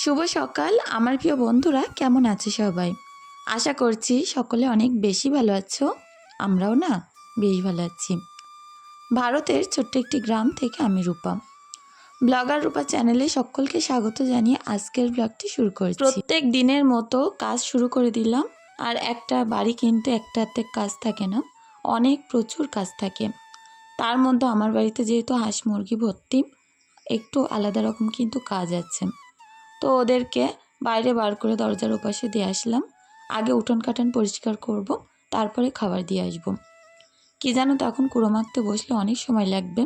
শুভ সকাল আমার প্রিয় বন্ধুরা, কেমন আছে সবাই? আশা করছি সকলে অনেক বেশি ভালো আছো। আমরাও না বেশ ভালো আছি। ভারতের ছোট্ট একটি গ্রাম থেকে আমি রূপা, ব্লগার রূপা চ্যানেলে সকলকে স্বাগত জানিয়ে আজকের ব্লগটি শুরু করছি। প্রত্যেক দিনের মতো কাজ শুরু করে দিলাম। আর একটা বাড়ি কিন্তু একটাতে কাজ থাকে না, অনেক প্রচুর কাজ থাকে। তার মধ্যে আমার বাড়িতে যেহেতু হাঁস মুরগি ভর্তি, একটু আলাদা রকম কিন্তু কাজ আছে। তো ওদেরকে বাইরে বার করে দরজার ওপাশে দিয়ে আসলাম। আগে উঠোন কাটান পরিষ্কার করব, তারপরে খাবার দিয়ে আসব। কি জানো তো, এখন কুড়ো মাখতে বসলে অনেক সময় লাগবে।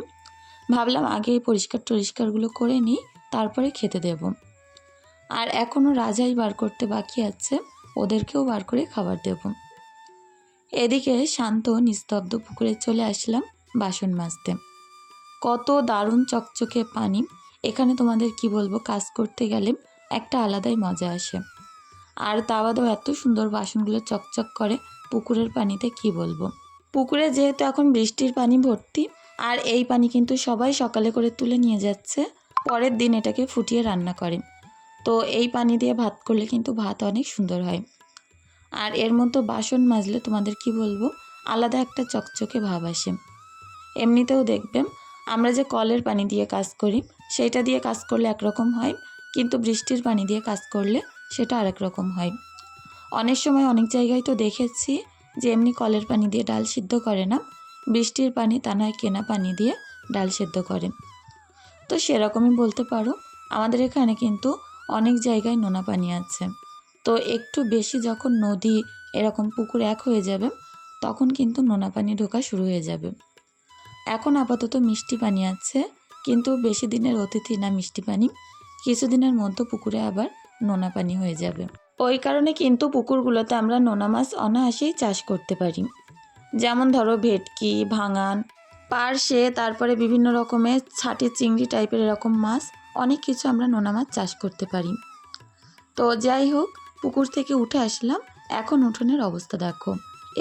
ভাবলাম আগে এই পরিষ্কারগুলো করে নিই, তারপরে খেতে দেব। আর এখনও রাজাই বার করতে বাকি আছে, ওদেরকেও বার করে খাবার দেব। এদিকে শান্ত নিস্তব্ধ পুকুরে চলে আসলাম বাসন মাজতে। কত দারুণ চকচকে পানি, এখানে তোমাদের কি বলবো, কাজ করতে গেলে একটা আলাদাই মজা আসে। আর তা বাদেও এত সুন্দর বাসনগুলো চকচক করে পুকুরের পানিতে, কি বলবো। পুকুরে যেহেতু এখন বৃষ্টির পানি ভর্তি, আর এই পানি কিন্তু সবাই সকালে করে তুলে নিয়ে যাচ্ছে, পরের দিন এটাকে ফুটিয়ে রান্না করে। তো এই পানি দিয়ে ভাত করলে কিন্তু ভাত অনেক সুন্দর হয়। আর এর মধ্যে বাসন মাজলে তোমাদের কি বলবো, আলাদা একটা চকচকে ভাব আসে। এমনিতেও দেখবে আমরা যে কলের পানি দিয়ে কাজ করি, সেটা দিয়ে কাজ করলে একরকম হয়, কিন্তু বৃষ্টির পানি দিয়ে কাজ করলে সেটা আরেক রকম হয়। অনেক সময় অনেক জায়গায় তো দেখেছি যে এমনি কলের পানি দিয়ে ডাল সিদ্ধ করে না, বৃষ্টির পানি তা নয় কেনা পানি দিয়ে ডাল সিদ্ধ করে। তো সেরকমই বলতে পারো, আমাদের এখানে কিন্তু অনেক জায়গায় নোনা পানি আছে। তো একটু বেশি যখন নদী এরকম পুকুর এক হয়ে যাবে, তখন কিন্তু নোনা পানি ঢোকা শুরু হয়ে যাবে। এখন আপাতত মিষ্টি পানি আছে, কিন্তু বেশি দিনের অতিথি না মিষ্টি পানি, কিছুদিনের মধ্যে পুকুরে আবার নোনা পানি হয়ে যাবে। ওই কারণে কিন্তু পুকুরগুলোতে আমরা নোনা মাছ অনায়াসেই চাষ করতে পারি। যেমন ধরো ভেটকি, ভাঙান, পার্শে, তারপরে বিভিন্ন রকমের ছাটি চিংড়ি টাইপের এরকম মাছ, অনেক কিছু আমরা নোনা মাছ চাষ করতে পারি। তো যাই হোক, পুকুর থেকে উঠে আসলাম। এখন উঠোনের অবস্থা দেখো,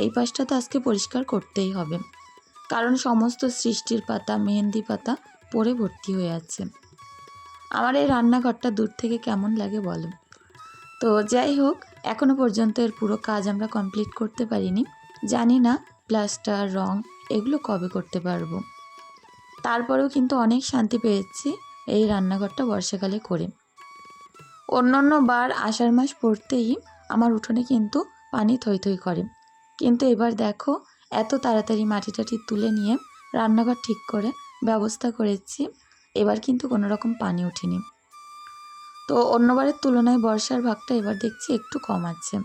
এই পাশটা তো আজকে পরিষ্কার করতেই হবে, কারণ সমস্ত সৃষ্টির পাতা, মেহেন্দি পাতা পড়ে ভর্তি হয়ে আছে। আমার এই রান্নাঘরটা দূর থেকে কেমন লাগে বলো। তো যাই হোক, এখনো পর্যন্ত এর পুরো কাজ আমরা কমপ্লিট করতে পারিনি। জানি না প্লাস্টার, রং এগুলো কবে করতে পারবো। তারপরেও কিন্তু অনেক শান্তি পেয়েছি এই রান্নাঘরটা বর্ষাকালে করে। অন্য বার আষাঢ় মাস পড়তেই আমার উঠোনে কিন্তু পানি থই থই করে, কিন্তু এবার দেখো এত তাড়াতাড়ি মাটি টাটি তুলে নিয়ে রান্নাঘর ঠিক করে ব্যবস্থা করেছি, এবার কিন্তু কোনো রকম পানি ওঠেনি। তো অন্যবারের তুলনায় বর্ষার ভাগটা এবার দেখছি একটু কম আছে।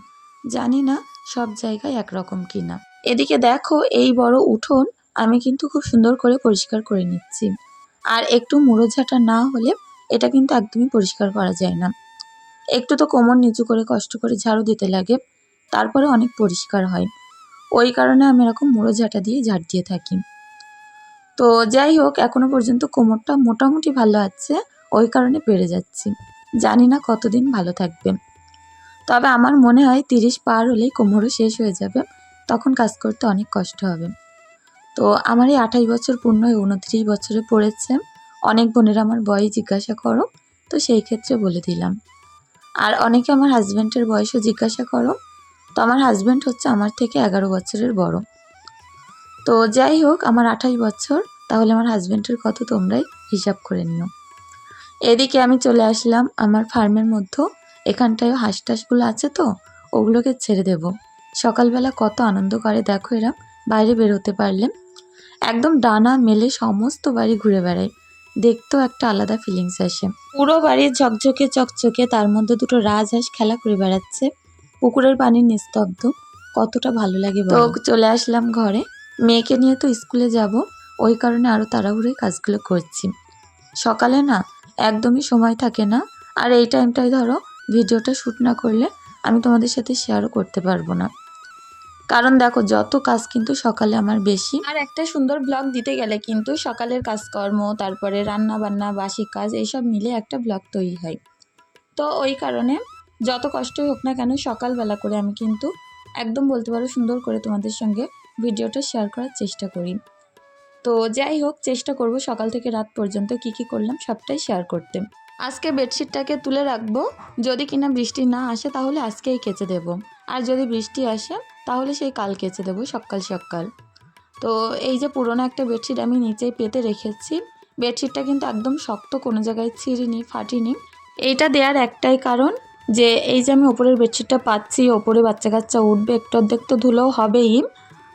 জানি না সব জায়গায় একরকম কিনা। এদিকে দেখো এই বড় উঠোন আমি কিন্তু খুব সুন্দর করে পরিষ্কার করে নিচ্ছি। আর একটু মুড়োঝাঁটা না হলে এটা কিন্তু একদমই পরিষ্কার করা যায় না। একটু তো কোমর নিচু করে কষ্ট করে ঝাড়ু দিতে লাগে, তারপরে অনেক পরিষ্কার হয়। ওই কারণে আমি এরকম মুড়োঝাঁটা দিয়ে ঝাড় দিয়ে থাকি। তো যাই হোক, এখনো পর্যন্ত কোমরটা মোটামুটি ভালো আছে, ওই কারণে পেরে যাচ্ছি। জানি না কতদিন ভালো থাকবে, তবে আমার মনে হয় 30 পার হলেই কোমরও শেষ হয়ে যাবে, তখন কাজ করতে অনেক কষ্ট হবে। তো আমার এই 28 বছর পূর্ণ 29 বছরে পড়েছে। অনেক বোনেরা আমার বয়স জিজ্ঞাসা করো, তো সেই ক্ষেত্রে বলে দিলাম। আর অনেকে আমার হাজব্যান্ডের বয়সও জিজ্ঞাসা করো, তো আমার হাজব্যান্ড হচ্ছে আমার থেকে 11 বছরের বড়। তো যাই হোক, আমার 28 বছর, তাহলে আমার হাজব্যান্ডের কত তোমরাই হিসাব করে নিও। এদিকে আমি চলে আসলাম আমার ফার্মের মধ্যে। এখানটায় হাঁস টাসগুলো আছে, তো ওগুলোকে ছেড়ে দেব। সকালবেলা কত আনন্দ করে দেখো এরা, বাইরে বের হতে পারলে একদম ডানা মেলে সমস্ত বাড়ি ঘুরে বেড়ায়, দেখতেও একটা আলাদা ফিলিংস আসে। পুরো বাড়ি ঝকঝকে চকচকে, তার মধ্যে দুটো রাজহাঁস খেলা করে বেড়াচ্ছে, পুকুরের পানি নিস্তব্ধ, কতটা ভালো লাগে। তো চলে আসলাম ঘরে, মেয়েকে নিয়ে তো স্কুলে যাব, ওই কারণে আরো তাড়াহুড়োই কাজগুলো করছি। সকালে না একদমই সময় থাকে না, আর এই টাইমটাই ধরো ভিডিওটা শ্যুট না করলে আমি তোমাদের সাথে শেয়ারও করতে পারবো না, কারণ দেখো যত কাজ কিন্তু সকালে আমার বেশি। আর একটা সুন্দর ব্লগ দিতে গেলে কিন্তু সকালের কাজকর্ম, তারপরে রান্না বান্না, বাসি কাজ, এইসব মিলে একটা ব্লগ তৈরি হয়। তো ওই কারণে যত কষ্টই হোক না কেন, সকালবেলা করে আমি কিন্তু একদম বলতে পারো সুন্দর করে তোমাদের সঙ্গে ভিডিওটা শেয়ার করার চেষ্টা করি। তো যাই হোক, চেষ্টা করব সকাল থেকে রাত পর্যন্ত কি করলাম সবটাই শেয়ার করতে। আজকে বেডশিটটাকে তুলে রাখবো, যদি কিনা বৃষ্টি না আসে তাহলে আজকেই কেচে দেব, আর যদি বৃষ্টি আসে তাহলে সেই কাল কেচে দেবো সকাল সকাল। তো এই যে পুরোনো একটা বেডশিট আমি নিচেই পেতে রেখেছি। বেডশিটটা কিন্তু একদম শক্ত, কোনো জায়গায় ছিঁড়িনি, ফাটিনি। এইটা দেওয়ার একটাই কারণ যে এই যে আমি ওপরের বেডশিটটা পাচ্ছি, ওপরে বাচ্চা কাচ্চা উঠবে, একটু অর্ধেক তো ধুলোও হবেই,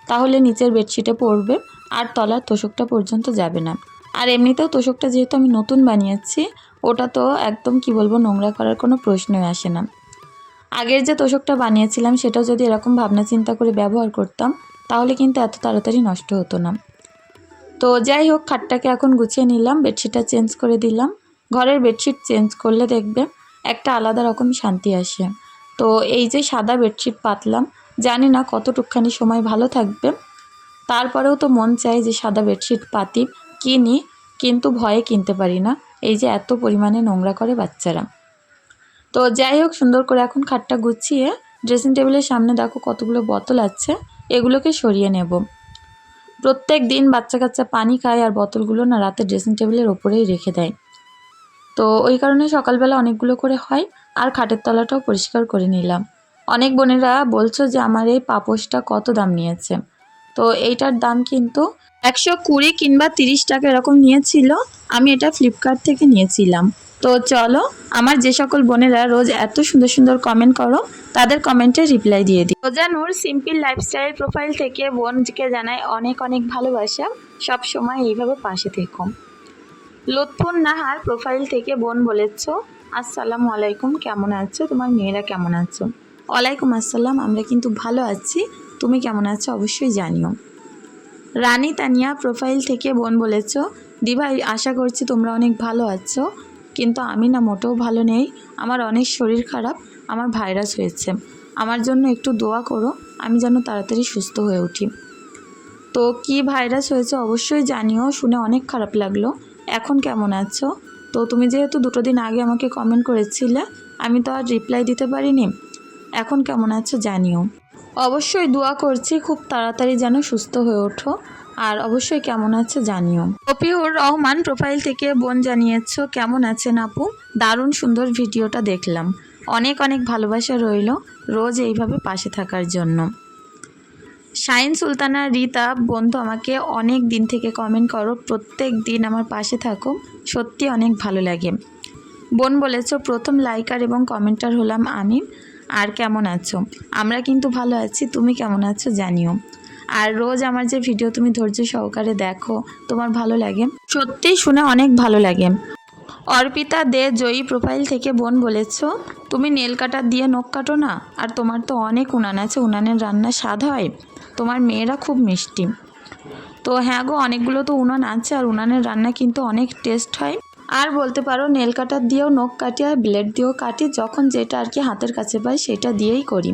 তাহলে নিচের বেডশিটে পড়বে আর তলার তোষকটা পর্যন্ত যাবে না। আর এমনিতেও তোষকটা যেহেতু আমি নতুন বানিয়েছি, ওটা তো একদম কি বলবো, নোংরা করার কোনো প্রশ্নই আসে না। আগের যে তোষকটা বানিয়েছিলাম সেটাও যদি এরকম ভাবনা চিন্তা করে ব্যবহার করতাম তাহলে কিন্তু এত তাড়াতাড়ি নষ্ট হতো না। তো যাই হোক, খাটটাকে এখন গুছিয়ে নিলাম, বেডশিটটা চেঞ্জ করে দিলাম। ঘরের বেডশিট চেঞ্জ করলে দেখবে একটা আলাদা রকম শান্তি আসে। তো এই যে সাদা বেডশিট পাতলাম, জানি না কতটুকখানি সময় ভালো থাকবে, তারপরেও তো মন চায় যে সাদা বেডশিট পাতি, কিনি, কিন্তু ভয়ে কিনতে পারি না, এই যে এত পরিমাণে নোংরা করে বাচ্চারা। তো যাই হোক, সুন্দর করে এখন খাটটা গুছিয়ে ড্রেসিং টেবিলের সামনে দেখো কতগুলো বোতল আছে, এগুলোকে সরিয়ে নেব। প্রত্যেক দিন বাচ্চা কাচ্চা পানি খায় আর বোতলগুলো না রাতে ড্রেসিং টেবিলের ওপরেই রেখে দেয়। তো ওই কারণে সকালবেলা অনেকগুলো করে হয়, আর খাটের তলাটাও পরিষ্কার করে নিলাম। অনেক বোনেরা বলছো যে আমার এই পাপোশটা কত দাম নিয়েছে। তো এইটার দাম কিন্তু 120 কিংবা 30 টাকা এরকম নিয়েছিল। আমি এটা ফ্লিপকার্ট থেকে নিয়েছিলাম। তো চলো, আমার যে সকল বোনেরা রোজ এত সুন্দর সুন্দর কমেন্ট করো তাদের কমেন্টে রিপ্লাই দিয়ে দিই। রোজানুর সিম্পল লাইফস্টাইল প্রোফাইল থেকে বোনকে জানাই অনেক অনেক ভালোবাসা, সব সময় এইভাবে পাশে থেকো। লুৎফুন নাহার প্রোফাইল থেকে বোন বলেছ, আসসালামু আলাইকুম, কেমন আছো, তোমার মেয়েরা কেমন আছো? ওয়ালাইকুম আসসালাম, আমরা কিন্তু ভালো আছি, তুমি কেমন আছো অবশ্যই জানিও। রানী তানিয়া প্রোফাইল থেকে বোন বলেছ, দিভাই আশা করছি তোমরা অনেক ভালো আছো, কিন্তু আমি না মোটেও ভালো নেই, আমার অনেক শরীর খারাপ, আমার ভাইরাস হয়েছে, আমার জন্য একটু দোয়া করো, আমি যেন তাড়াতাড়ি সুস্থ হয়ে উঠি। তো কি ভাইরাস হয়েছে অবশ্যই জানিও, শুনে অনেক খারাপ লাগলো। এখন কেমন আছো? তো তুমি যেহেতু 2 দিন আগে আমাকে কমেন্ট করেছিলে, আমি তো আর রিপ্লাই দিতে পারিনি, এখন কেমন আছো জানিও। অবশ্যই দোয়া করছি খুব তাড়াতাড়ি যেন সুস্থ হয়ে ওঠো, আর অবশ্যই কেমন আছে জানিও। রফিউর রহমান প্রোফাইল থেকে বোন জানিয়েছো, কেমন আছেন আপু, দারুণ সুন্দর ভিডিওটা দেখলাম, অনেক অনেক ভালোবাসা রইল রোজ এইভাবে পাশে থাকার জন্য। শাইন সুলতানা রিতা বন্ধু আমাকে অনেক দিন থেকে কমেন্ট করো, প্রত্যেক দিন আমার পাশে থাকো, সত্যি অনেক ভালো লাগে। বোন বলেছো, প্রথম লাইকার এবং কমেন্টার হলাম আমি, আর কেমন আছো? আমরা কিন্তু ভালো আছি, তুমি কেমন আছো জানিও। আর রোজ আমার যে ভিডিও তুমি ধৈর্য সহকারে দেখো, তোমার ভালো লাগে, সত্যিই শুনে অনেক ভালো লাগে। অর্পিতা দে জয়ী প্রোফাইল থেকে বোন বলেছ, তুমি নেল কাটার দিয়ে নখ কাটো না, আর তোমার তো অনেক উনান আছে, উনানের রান্না স্বাদ হয়, তোমার মেয়েরা খুব মিষ্টি। তো হ্যাঁ গো, অনেকগুলো তো উনান আছে, আর উনানের রান্না কিন্তু অনেক টেস্ট হয়। আর বলতে পারো নেল কাটার দিয়েও নখ কাটি, আর ব্লেড দিয়েও কাটি, যখন যেটা আর কি হাতের কাছে পাই সেটা দিয়েই করি।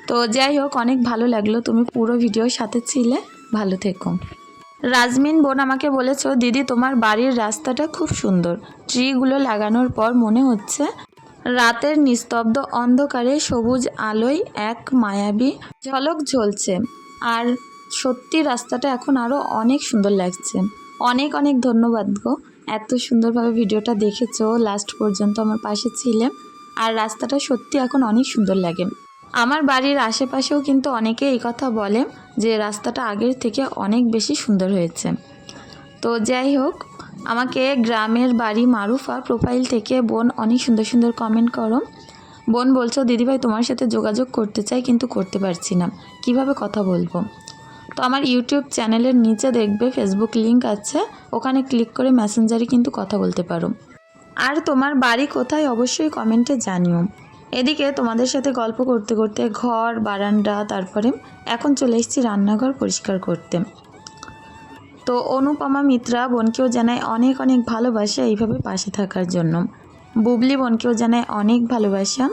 তো যাই হোক, অনেক ভালো লাগলো, তুমি পুরো ভিডিওর সাথে ছিলে, ভালো থেকো। রাজমিন বোন আমাকে বলেছো, দিদি তোমার বাড়ির রাস্তাটা খুব সুন্দর, ট্রিগুলো লাগানোর পর মনে হচ্ছে রাতের নিস্তব্ধ অন্ধকারে সবুজ আলোয় এক মায়াবী ঝলক ঝলছে, আর সত্যি রাস্তাটা এখন আরও অনেক সুন্দর লাগছে। অনেক অনেক ধন্যবাদ গো, এত সুন্দরভাবে ভিডিওটা দেখেছো, লাস্ট পর্যন্ত আমার পাশে ছিলে, আর রাস্তাটা সত্যি এখন অনেক সুন্দর লাগে। আমার বাড়ির আশেপাশেও কিন্তু অনেকে এই কথা বলে যে রাস্তাটা আগের থেকে অনেক বেশি সুন্দর হয়েছে। তো যাই হোক, আমাকে গ্রামের বাড়ি মারুফা প্রোফাইল থেকে বোন অনেক সুন্দর সুন্দর কমেন্ট করো। বোন বলছো, দিদিভাই তোমার সাথে যোগাযোগ করতে চাই কিন্তু করতে পারছি না, কিভাবে কথা বলবো? তো আমার ইউটিউব চ্যানেলের নিচে দেখবে ফেসবুক লিংক আছে, ওখানে ক্লিক করে মেসেঞ্জারে কিন্তু কথা বলতে পারো। আর তোমার বাড়ি কোথায় অবশ্যই কমেন্টে জানিও। এদিকে তোমাদের সাথে গল্প করতে করতে ঘর, বারান্দা, তারপরে এখন চলে এসেছি রান্নাঘর পরিষ্কার করতে। তো অনুপমা মিত্রা বোনকেও জানায় অনেক অনেক ভালোবাসা এইভাবে পাশে থাকার জন্য। বুবলি বোনকেও জানায় অনেক ভালোবাসা।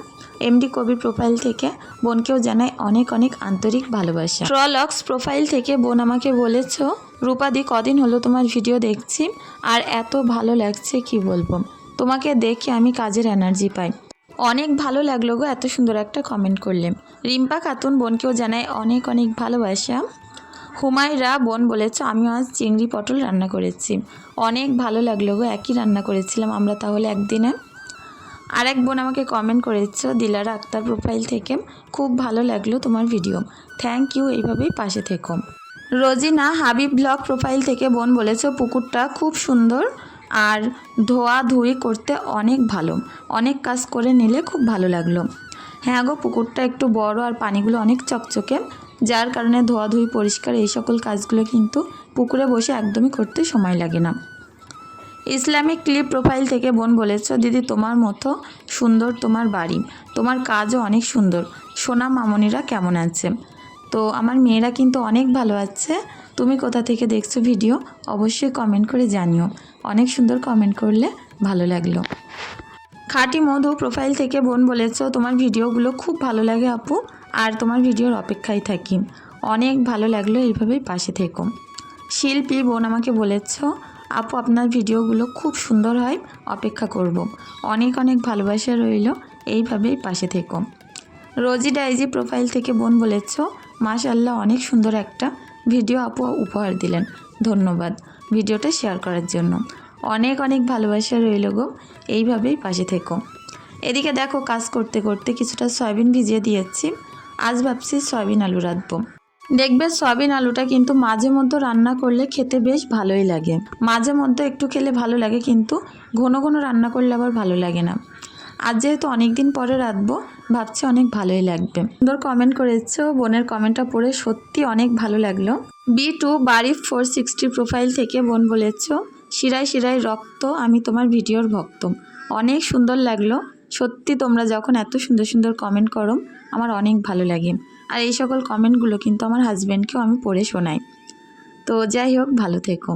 এমডি কবির প্রোফাইল থেকে বোনকেও জানায় অনেক অনেক আন্তরিক ভালোবাসা। ট্রলক্স প্রোফাইল থেকে বোন আমাকে বলেছ, রূপাদি কদিন হলো তোমার ভিডিও দেখছি, আর এত ভালো লাগছে কি বলবো, তোমাকে দেখে আমি কাজের এনার্জি পাই। অনেক ভালো লাগলো গো, এত সুন্দর একটা কমেন্ট করলে। রিম্পা খাতুন বোনকেও জানায় অনেক অনেক ভালোবাসা। হুমায়রা বোন বলেছ আমিও আজ চিংড়ি পটল রান্না করেছি, অনেক ভালো লাগলো গো, একই রান্না করেছিলাম আমরা তাহলে একদিনে। আর এক বোন আমাকে কমেন্ট করেছো দিলারা আক্তার প্রোফাইল থেকে, খুব ভালো লাগলো তোমার ভিডিও, থ্যাংক ইউ, এইভাবেই পাশে থেকো। রোজিনা হাবিব ব্লগ প্রোফাইল থেকে বোন বলেছো পুকুরটা খুব সুন্দর আর ধোয়া ধুই করতে অনেক ভালো, অনেক কাজ করে নিলে খুব ভালো লাগলো। হ্যাঁ গো, পুকুরটা একটু বড় আর পানিগুলো অনেক চকচকে, যার কারণে ধোয়াধুয়ি পরিষ্কার এই সকল কাজগুলো কিন্তু পুকুরে বসে একদমই করতে সময় লাগে না। ইসলামিক ক্লিপ প্রোফাইল থেকে বোন বলেছ দিদি তোমার মতো সুন্দর তোমার বাড়ি, তোমার কাজও অনেক সুন্দর, সোনা মামনিরা কেমন আছে? তো আমার মেয়েরা কিন্তু অনেক ভালো আছে। তুমি কোথা থেকে দেখছো ভিডিও অবশ্যই কমেন্ট করে জানিও, অনেক সুন্দর কমেন্ট করলে ভালো লাগলো। খাঁটি মধু প্রোফাইল থেকে বোন বলেছ তোমার ভিডিওগুলো খুব ভালো লাগে আপু, আর তোমার ভিডিওর অপেক্ষায় থাকি, অনেক ভালো লাগলো, এইভাবেই পাশে থেকো। শিল্পী বোন আমাকে বলেছ আপু আপনার ভিডিওগুলো খুব সুন্দর হয়, অপেক্ষা করব, অনেক অনেক ভালোবাসা রইল, এইভাবেই পাশে থেকো। রোজি ডাইজি প্রোফাইল থেকে বোন বলেছ মাশাআল্লাহ অনেক সুন্দর একটা ভিডিও আপু উপহার দিলেন, ধন্যবাদ ভিডিওটা শেয়ার করার জন্য, অনেক অনেক ভালোবাসা রইল গো, এইভাবেই পাশে থেকো। এদিকে দেখো কাজ করতে করতে কিছুটা সয়াবিন ভিজিয়ে দিয়েছি, আজ ভাবছি সয়াবিন আলু রাঁধবো। দেখবে সয়াবিন আলুটা কিন্তু মাঝে মধ্যে রান্না করলে খেতে বেশ ভালোই লাগে, মাঝে মধ্যে একটু খেলে ভালো লাগে, কিন্তু ঘন ঘন রান্না করলে আবার ভালো লাগে না। আজ যেহেতু অনেক দিন পরে রাঁধবো, ভাবছি অনেক ভালোই লাগবে। সুন্দর কমেন্ট করেছো, বোনের কমেন্টটা পড়ে সত্যি অনেক ভালো লাগলো। B2 বারিফ 460 প্রোফাইল থেকে বোন বলেছ শিরায় শিরায় রক্ত, আমি তোমার ভিডিওর ভক্ত, অনেক সুন্দর লাগলো, সত্যি তোমরা যখন এত সুন্দর সুন্দর কমেন্ট করো আমার অনেক ভালো লাগে, আর এই সকল কমেন্টগুলো কিন্তু আমার হাজব্যান্ডকেও আমি পড়ে শোনাই। তো যাই হোক, ভালো থেকো।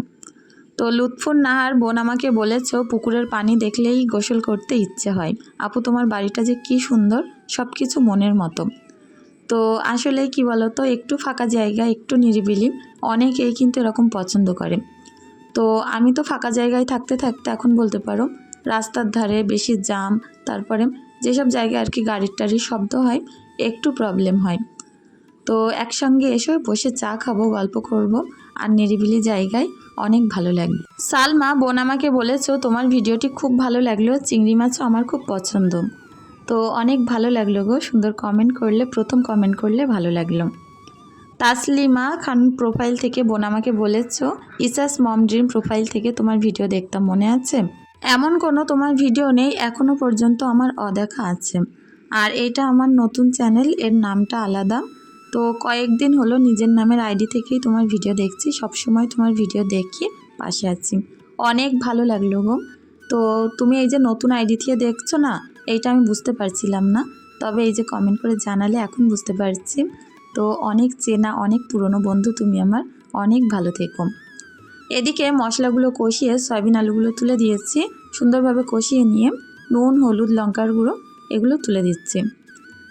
তো লুৎফুন নাহার বোন আমাকে বলেছ পুকুরের পানি দেখলেই গোসল করতে ইচ্ছে হয়, আপু তোমার বাড়িটা যে কি সুন্দর, সব কিছু মনের মতো। তো আসলে কি বলো তো, একটু ফাঁকা জায়গা, একটু নিরিবিলি, অনেকেই কিন্তু এরকম পছন্দ করে। তো আমি তো ফাঁকা জায়গায় থাকতে থাকতে এখন বলতে পারো রাস্তার ধারে বেশি জাম, তারপরে যেসব জায়গায় আর কি গাড়ির টাড়ির শব্দ হয়, একটু প্রবলেম হয়। তো একসঙ্গে এসে বসে চা খাবো, গল্প করব, আর নিরিবিলি জায়গায় অনেক ভালো লাগবে। সালমা বোন আমাকে বলেছো তোমার ভিডিওটি খুব ভালো লাগলো, চিংড়ি মাছও আমার খুব পছন্দ। তো অনেক ভালো লাগলো গো, সুন্দর কমেন্ট করলে, প্রথম কমেন্ট করলে ভালো লাগলো। তাসলিমা খান প্রোফাইল থেকে বোন আমাকে বলেছো ইসাস মম ড্রিম প্রোফাইল থেকে তোমার ভিডিও দেখতাম, মনে আছে? এমন কোনো তোমার ভিডিও নেই এখনও পর্যন্ত আমার অদেখা আছে, আর এটা আমার নতুন চ্যানেল, এর নামটা আলাদা। তো কয়েকদিন হলো নিজের নামের আইডি থেকেই তোমার ভিডিও দেখছি, সব সময় তোমার ভিডিও দেখি, পাশে আছি, অনেক ভালো লাগলো গো। তো তুমি এই যে নতুন আইডি থেকে দেখছো না, এইটা আমি বুঝতে পারছিলাম না, তবে এই যে কমেন্ট করে জানালে এখন বুঝতে পারছি। তো অনেক চেনা, অনেক পুরনো বন্ধু তুমি আমার, অনেক ভালো থেকো। এদিকে মশলাগুলো কষিয়ে সয়াবিন আলুগুলো তুলে দিয়েছি, সুন্দরভাবে কষিয়ে নিয়ে নুন হলুদ লঙ্কার গুঁড়ো এগুলো তুলে দিচ্ছি।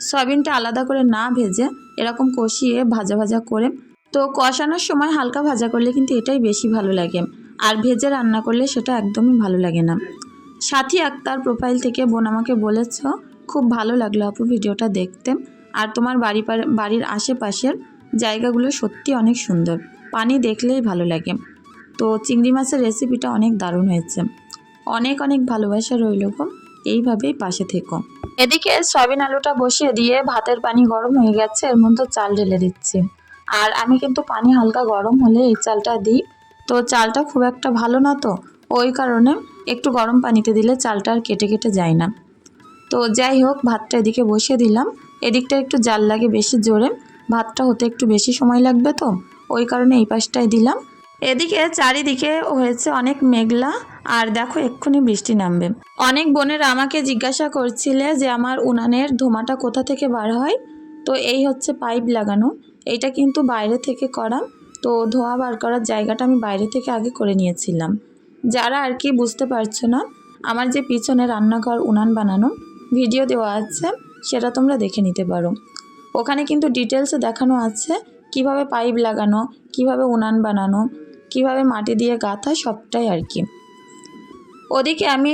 সয়াবিনটা আলাদা করে না ভেজে এরকম কষিয়ে ভাজা ভাজা করে, তো কষানোর সময় হালকা ভাজা করলে কিন্তু এটাই বেশি ভালো লাগে, আর ভেজে রান্না করলে সেটা একদমই ভালো লাগে না। সাথী আক্তার প্রোফাইল থেকে বোন আমাকে বলেছ খুব ভালো লাগলো আপু ভিডিওটা দেখতে, আর তোমার বাড়ির আশেপাশের জায়গাগুলো সত্যি অনেক সুন্দর, পানি দেখলেই ভালো লাগে। তো চিংড়ি মাছের রেসিপিটা অনেক দারুণ হয়েছে, অনেক অনেক ভালোবাসা রইল গো, এইভাবেই পাশে থেকো। এদিকে সয়াবিন আলুটা বসিয়ে দিয়ে ভাতের পানি গরম হয়ে গেছে, এর মধ্যে চাল ঢেলে দিচ্ছি, আর আমি কিন্তু পানি হালকা গরম হলে এই চালটা দিই। তো চালটা খুব একটা ভালো না, তো ওই কারণে একটু গরম পানিতে দিলে চালটা আর কেটে কেটে যায় না। তো যাই হোক, ভাতটা এদিকে বসিয়ে দিলাম, এদিকটা একটু জাল লাগে বেশি জোরে, ভাতটা হতে একটু বেশি সময় লাগবে, তো ওই কারণে এই পাশটায় দিলাম। এদিকে চারিদিকে হয়েছে অনেক মেঘলা, আর দেখো এক্ষুনি বৃষ্টি নামবে। অনেক বোনেরা আমাকে জিজ্ঞাসা করছিলে যে আমার উনানের ধোঁয়াটা কোথা থেকে বার হয়, তো এই হচ্ছে পাইপ লাগানো, এইটা কিন্তু বাইরে থেকে করা। তো ধোঁয়া বার করার জায়গাটা আমি বাইরে থেকে আগে করে নিয়েছিলাম। যারা আর কি বুঝতে পারছো না, আমার যে পিছনে রান্নাঘর উনান বানানো ভিডিও দেওয়া আছে, সেটা তোমরা দেখে নিতে পারো, ওখানে কিন্তু ডিটেলসে দেখানো আছে কিভাবে পাইপ লাগানো, কিভাবে উনান বানানো, কিভাবে মাটি দিয়ে গাঁথা, সবটাই আর কি। ওদিকে আমি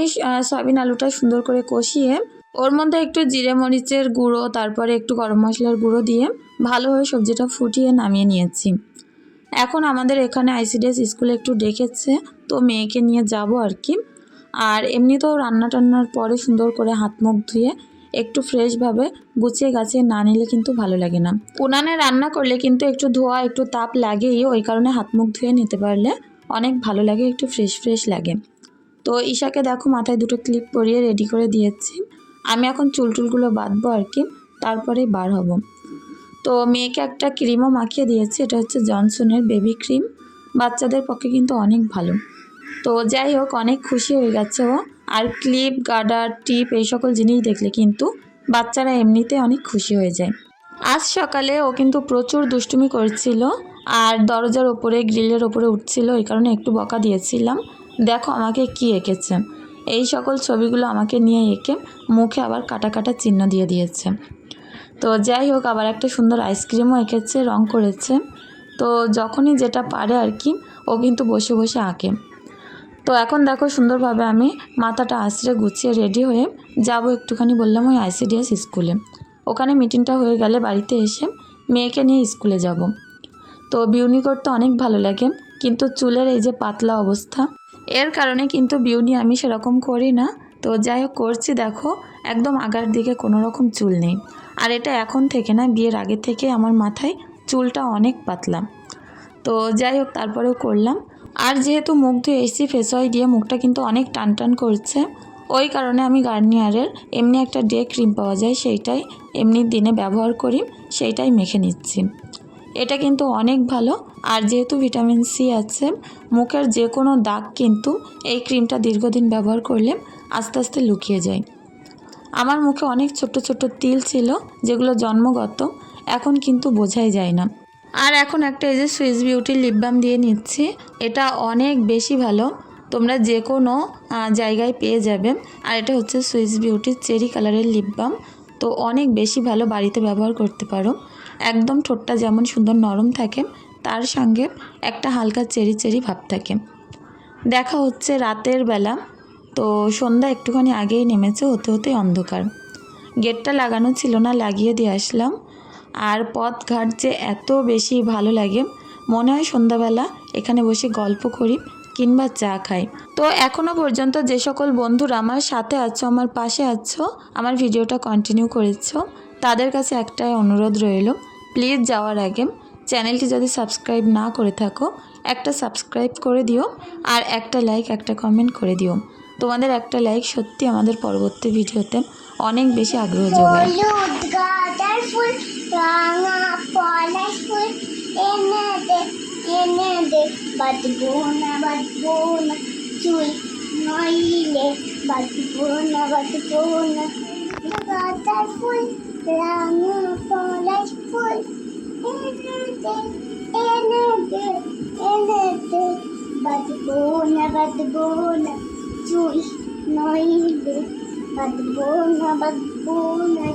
সয়াবিন আলুটা সুন্দর করে কষিয়ে ওর মধ্যে একটু জিরে মরিচের গুঁড়ো, তারপরে একটু গরম মশলার গুঁড়ো দিয়ে ভালোভাবে সবজিটা ফুটিয়ে নামিয়ে নিয়েছি। এখন আমাদের এখানে আইসিডিএস স্কুলে একটু ডেকেছে, তো মেয়েকে নিয়ে যাব আর কি। আর এমনিতেও রান্না টান্নার পরে সুন্দর করে হাত মুখ ধুয়ে একটু ফ্রেশভাবে গুছিয়ে গাছিয়ে না নিলে কিন্তু ভালো লাগে না। উনানে রান্না করলে কিন্তু একটু ধোয়া একটু তাপ লাগেই, ওই কারণে হাত মুখ ধুয়ে নিতে পারলে অনেক ভালো লাগে, একটু ফ্রেশ ফ্রেশ লাগে। তো ঈশাকে দেখো মাথায় দুটো ক্লিপ পরিয়ে রেডি করে দিয়েছি। আমি এখন চুলটুলগুলো বাঁধবো আর কি, তারপরেই বার হব। তো মেয়েকে একটা ক্রিমও মাখিয়ে দিয়েছি, এটা হচ্ছে জনসনের বেবি ক্রিম, বাচ্চাদের পক্ষে কিন্তু অনেক ভালো। তো যাই হোক, অনেক খুশি হয়ে গেছে ও। আর ক্লিপ গার্ডার টিপ এই সকল জিনিস দেখলে কিন্তু বাচ্চারা এমনিতে অনেক খুশি হয়ে যায়। আজ সকালে ও কিন্তু প্রচুর দুষ্টুমি করছিল আর দরজার ওপরে গ্রিলের ওপরে উঠছিল, এই কারণে একটু বকা দিয়েছিলাম। দেখো আমাকে কি এঁকেছে, এই সকল ছবিগুলো আমাকে নিয়ে এঁকে মুখে আবার কাটা কাটা চিহ্ন দিয়ে দিয়েছে। তো যাই হোক, আবার একটা সুন্দর আইসক্রিমও এঁকেছে, রং করেছে। তো যখনই যেটা পারে আর কি ও কিন্তু বসে বসে আঁকে। তো এখন দেখো সুন্দরভাবে আমি মাথাটা আঁচড়ে গুছিয়ে রেডি হয়ে যাব একটুখানি, বললাম ওই আইসিডিএস স্কুলে। ওখানে মিটিংটা হয়ে গেলে বাড়িতে এসে মেয়েকে নিয়ে স্কুলে যাব। তো বিউনি করতে অনেক ভালো লাগে, কিন্তু চুলের এই যে পাতলা অবস্থা, এর কারণে কিন্তু বিউনি আমি সেরকম করি না। তো যাই হোক করছি, দেখো একদম আগার দিকে কোনো রকম চুল নেই। আর এটা এখন থেকে না, বিয়ের আগে থেকে আমার মাথায় চুলটা অনেক পাতলা। তো যাই হোক তারপরেও করলাম। আর যেহেতু মুখ ধুয়ে এসেছি ফেস ওয়াশ দিয়ে, মুখটা কিন্তু অনেক টান টান করছে, ওই কারণে আমি গার্নিয়ারের এমনি একটা ডে ক্রিম পাওয়া যায়, সেইটাই এমনি দিনে ব্যবহার করি, সেইটাই মেখে নিচ্ছি। এটা কিন্তু অনেক ভালো। আর যেহেতু ভিটামিন সি আছে, মুখের যে কোনো দাগ কিন্তু এই ক্রিমটা দীর্ঘদিন ব্যবহার করলে আস্তে আস্তে লুকিয়ে যায়। আমার মুখে অনেক ছোট ছোট তিল ছিল, যেগুলো জন্মগত, এখন কিন্তু বোঝাই যায় না। আর এখন একটা এই যে সুইস বিউটির লিপ বাম দিয়ে নিচ্ছি, এটা অনেক বেশি ভালো, তোমরা যে কোনো জায়গায় পেয়ে যাবে। আর এটা হচ্ছে সুইস বিউটির চেরি কালারের লিপ বাম, তো অনেক বেশি ভালো, বাড়িতে ব্যবহার করতে পারো। একদম ঠোঁটটা যেমন সুন্দর নরম থাকে, তার সঙ্গে একটা হালকা চেরি চেরি ভাব থাকে। দেখা হচ্ছে রাতের বেলা, তো সন্ধ্যা একটুখানি আগেই নেমেছে, হতে হতেই অন্ধকার। গেটটা লাগানো ছিল না, লাগিয়ে দিয়ে আসলাম। আর পথঘাট যে এত বেশি ভালো লাগে, মনে হয় সন্ধ্যাবেলা এখানে বসে গল্প করি কিংবা চা খাই। তো এখনও পর্যন্ত যে সকল বন্ধুরা আমার সাথে আছো, আমার পাশে আছো, আমার ভিডিওটা কন্টিনিউ করেছো, তাদের কাছে একটাই অনুরোধ রইল, প্লিজ যাওয়ার আগে চ্যানেলটি যদি সাবস্ক্রাইব না করে থাকো একটা সাবস্ক্রাইব করে দিও, আর একটা লাইক একটা কমেন্ট করে দিও। তোমাদের একটা লাইক সত্যি আমাদের পরবর্তী ভিডিওতে অনেক বেশি আগ্রহ যোগায়। হলুদ গাঁদার ফুল রাঙা পলাশ ফুল এনে দে বাঁধবো না চুল নইলে বাঁধবো না গাঁদার ফুল রাঙা পলাশ ফুল এনে দে বাঁধবো না চুল নইলে বাঁধবো না